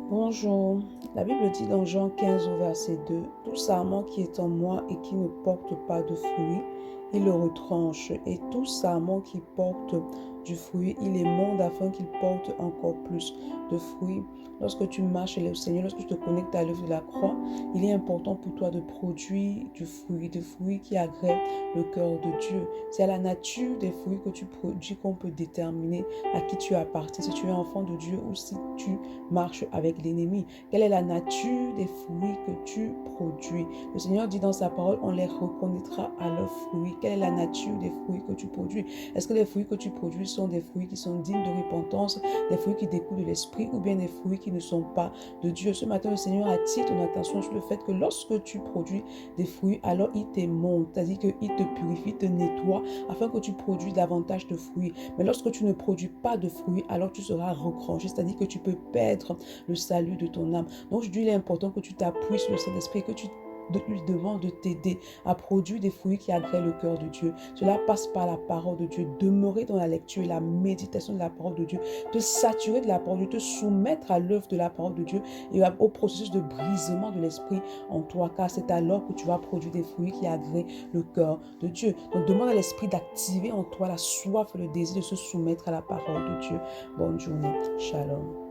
Bonjour, la Bible dit dans Jean 15 au verset 2, tout sarment qui est en moi et qui ne porte pas de fruit, il le retranche, et tout sarment qui porte du fruit, il émonde afin qu'il porte encore plus de fruits. Lorsque tu marches chez le Seigneur, lorsque tu te connectes à l'œuvre de la croix, il est important pour toi de produire du fruit qui agrée le cœur de Dieu. C'est à la nature des fruits que tu produis qu'on peut déterminer à qui tu appartiens, si tu es enfant de Dieu ou si tu marches avec l'ennemi. Quelle est la nature des fruits que tu produis? Le Seigneur dit dans sa parole, on les reconnaîtra à leurs fruits. Quelle est la nature des fruits que tu produis? Est-ce que les fruits que tu produis sont des fruits qui sont dignes de repentance, des fruits qui découlent de l'esprit ou bien des fruits qui ne sont pas de Dieu? Ce matin, le Seigneur attire ton attention sur le fait que lorsque tu produis des fruits, alors il t'émonte, c'est-à-dire qu'il te purifie, te nettoie afin que tu produis davantage de fruits. Mais lorsque tu ne produis pas de fruits, alors tu seras retranché, c'est-à-dire que tu peux perdre le salut de ton âme. Donc je dis, il est important que tu t'appuies sur le Saint-Esprit, que tu lui demandes de t'aider à produire des fruits qui agréent le cœur de Dieu. Cela passe par la parole de Dieu, demeurer dans la lecture et la méditation de la parole de Dieu, te saturer de la parole de Dieu, te soumettre à l'œuvre de la parole de Dieu et au processus de brisement de l'esprit en toi, car c'est alors que tu vas produire des fruits qui agréent le cœur de Dieu. Donc demande à l'esprit d'activer en toi la soif et le désir de se soumettre à la parole de Dieu. Bonne journée. Shalom.